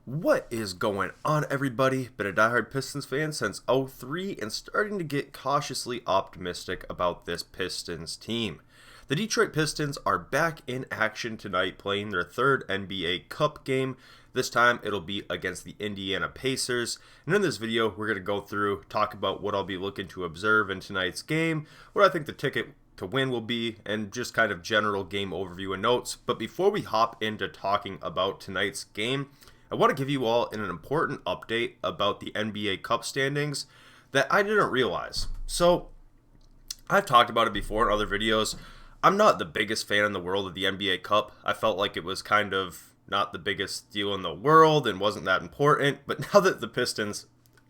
What is going on, everybody? Been a diehard Pistons fan since '03 and starting to get cautiously optimistic about this Pistons team. The Detroit Pistons are back in action tonight playing their third NBA Cup game. This time it'll be against the Indiana Pacers. And in this video, we're going to go through, talk about what I'll be looking to observe in tonight's game, what I think the ticket to win will be, and just kind of general game overview and notes. But before we hop into talking about tonight's game, I want to give you all an important update about the NBA Cup standings that I didn't realize. So, I've talked about it before in other videos. I'm not the biggest fan in the world of the NBA Cup. I felt like it was kind of not the biggest deal in the world and wasn't that important. But now that the Pistons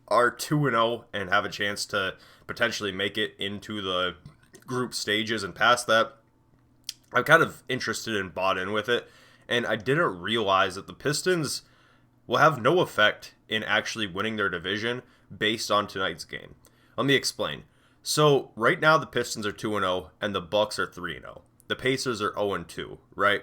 are 2-0 and have a chance to potentially make it into the group stages and past that, I'm kind of interested and bought in with it. And I didn't realize that the Pistons will have no effect in actually winning their division based on tonight's game. Let me explain. So, right now the Pistons are 2-0 and the Bucks are 3-0. The Pacers are 0-2, right?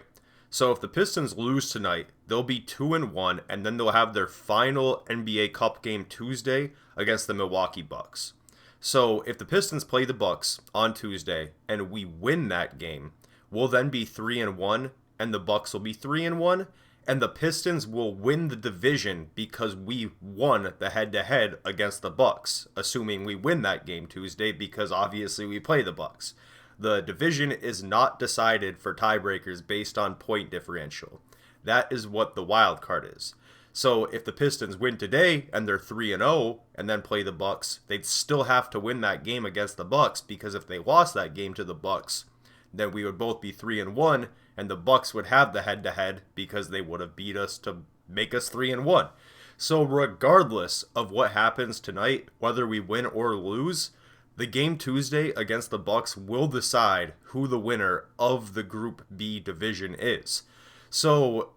So, if the Pistons lose tonight, they'll be 2-1 and then they'll have their final NBA Cup game Tuesday against the Milwaukee Bucks. So, if the Pistons play the Bucks on Tuesday and we win that game, we'll then be 3-1 and the Bucks will be 3-1. And the Pistons will win the division because we won the head-to-head against the Bucks, assuming we win that game Tuesday because obviously we play the Bucks. The division is not decided for tiebreakers based on point differential. That is what the wild card is. So if the Pistons win today and they're 3-0 and then play the Bucks, they'd still have to win that game against the Bucks because if they lost that game to the Bucks, then we would both be 3-1 and the Bucks would have the head-to-head because they would have beat us to make us 3-1. So regardless of what happens tonight, whether we win or lose, the game Tuesday against the Bucks will decide who the winner of the Group B division is. So,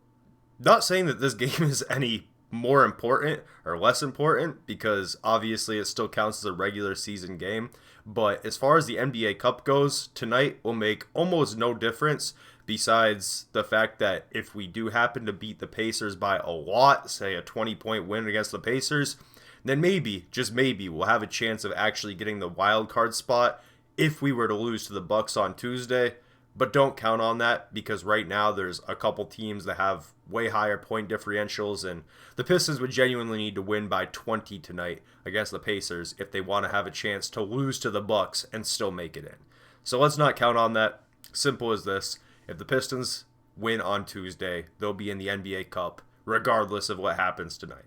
not saying that this game is any more important or less important because obviously it still counts as a regular season game. But as far as the NBA Cup goes, tonight will make almost no difference besides the fact that if we do happen to beat the Pacers by a lot, say a 20-point win against the Pacers, then maybe, just maybe, we'll have a chance of actually getting the wild card spot if we were to lose to the Bucks on Tuesday. But don't count on that because right now there's a couple teams that have way higher point differentials and the Pistons would genuinely need to win by 20 tonight against the Pacers if they want to have a chance to lose to the Bucks and still make it in. So let's not count on that. Simple as this. If the Pistons win on Tuesday, they'll be in the NBA Cup regardless of what happens tonight.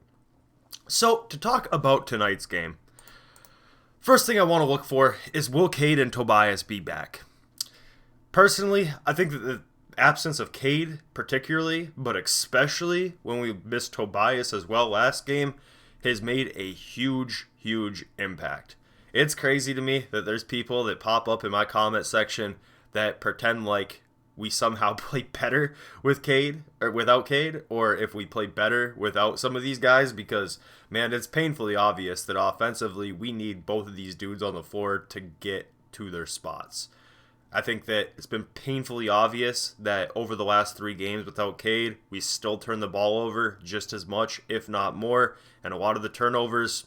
So to talk about tonight's game, first thing I want to look for is will Cade and Tobias be back? Personally, I think that the absence of Cade particularly, but especially when we missed Tobias as well last game, has made a huge, huge impact. It's crazy to me that there's people that pop up in my comment section that pretend like we somehow play better with Cade or without Cade, or if we play better without some of these guys, because man, it's painfully obvious that offensively we need both of these dudes on the floor to get to their spots. I think that it's been painfully obvious that over the last 3 games without Cade, we still turn the ball over just as much, if not more, and a lot of the turnovers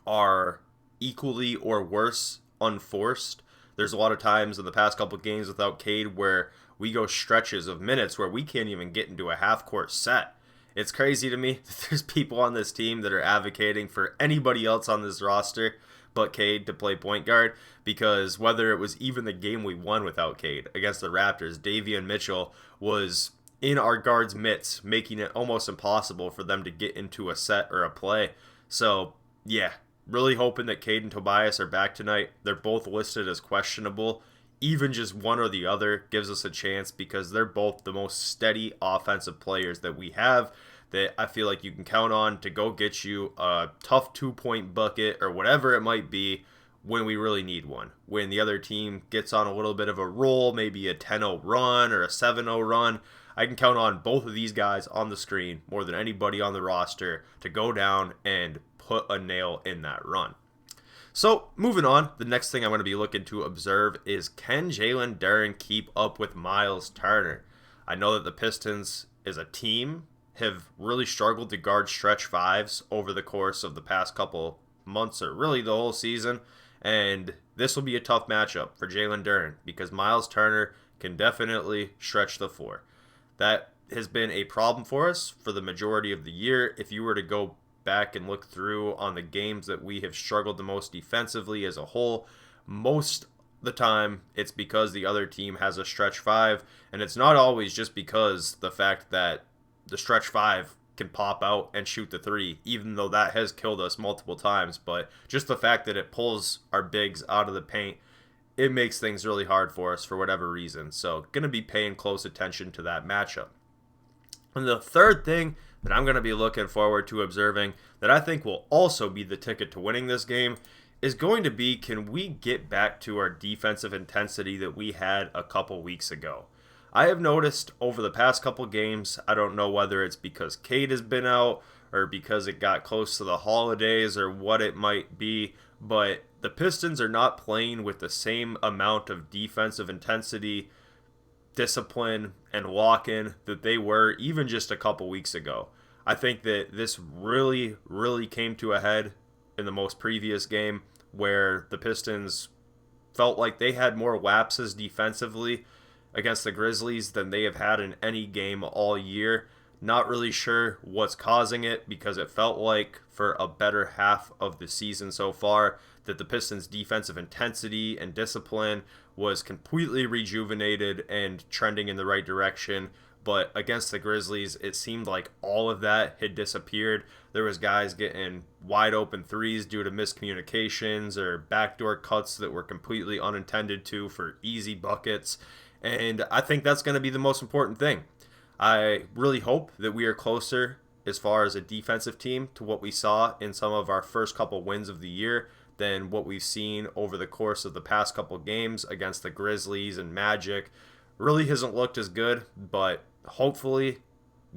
are equally or worse unforced. There's a lot of times in the past couple of games without Cade where we go stretches of minutes where we can't even get into a half-court set. It's crazy to me that there's people on this team that are advocating for anybody else on this roster but Cade to play point guard, because whether it was even the game we won without Cade against the Raptors, Davion Mitchell was in our guards' midst, making it almost impossible for them to get into a set or a play. So, yeah, really hoping that Cade and Tobias are back tonight. They're both listed as questionable. Even just one or the other gives us a chance because they're both the most steady offensive players that we have, that I feel like you can count on to go get you a tough 2-point bucket or whatever it might be when we really need one. When the other team gets on a little bit of a roll, maybe a 10-0 run or a 7-0 run, I can count on both of these guys on the screen more than anybody on the roster to go down and put a nail in that run. So, moving on, the next thing I'm going to be looking to observe is can Jalen Duren keep up with Miles Turner? I know that the Pistons is a team have really struggled to guard stretch fives over the course of the past couple months or really the whole season. And this will be a tough matchup for Jalen Duren because Miles Turner can definitely stretch the floor. That has been a problem for us for the majority of the year. If you were to go back and look through on the games that we have struggled the most defensively as a whole, most the time it's because the other team has a stretch five, and it's not always just because the fact that the stretch five can pop out and shoot the three, even though that has killed us multiple times, but just the fact that it pulls our bigs out of the paint, it makes things really hard for us for whatever reason. So going to be paying close attention to that matchup. And the third thing that I'm going to be looking forward to observing that I think will also be the ticket to winning this game is going to be, can we get back to our defensive intensity that we had a couple weeks ago? I have noticed over the past couple games, I don't know whether it's because Cade has been out or because it got close to the holidays or what it might be, but the Pistons are not playing with the same amount of defensive intensity, discipline, and walk-in that they were even just a couple weeks ago. I think that this really, really came to a head in the most previous game where the Pistons felt like they had more lapses defensively against the Grizzlies than they have had in any game all year. Not really sure what's causing it because it felt like for a better half of the season so far that the Pistons' defensive intensity and discipline was completely rejuvenated and trending in the right direction. But against the Grizzlies, it seemed like all of that had disappeared. There was guys getting wide open threes due to miscommunications or backdoor cuts that were completely unintended to for easy buckets. And I think that's going to be the most important thing. I really hope that we are closer as far as a defensive team to what we saw in some of our first couple wins of the year than what we've seen over the course of the past couple games against the Grizzlies and Magic. Really hasn't looked as good, but hopefully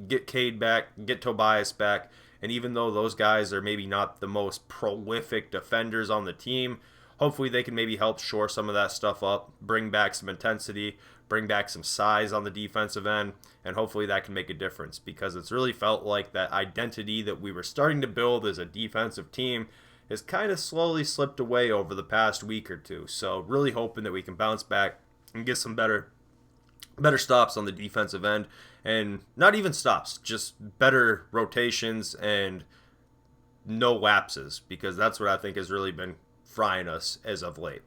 get Cade back, get Tobias back, and even though those guys are maybe not the most prolific defenders on the team, hopefully they can maybe help shore some of that stuff up, bring back some intensity, bring back some size on the defensive end, and hopefully that can make a difference because it's really felt like that identity that we were starting to build as a defensive team has kind of slowly slipped away over the past week or two. So really hoping that we can bounce back and get some better stops on the defensive end, and not even stops, just better rotations and no lapses, because that's what I think has really been frying us as of late.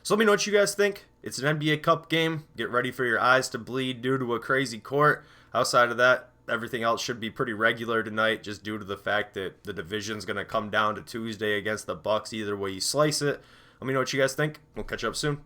So let me know what you guys think. It's an NBA Cup game. Get ready for your eyes to bleed due to a crazy court. Outside of that, everything else should be pretty regular tonight, just due to the fact that the division's going to come down to Tuesday against the Bucks either way you slice it. Let me know what you guys think. We'll catch up soon.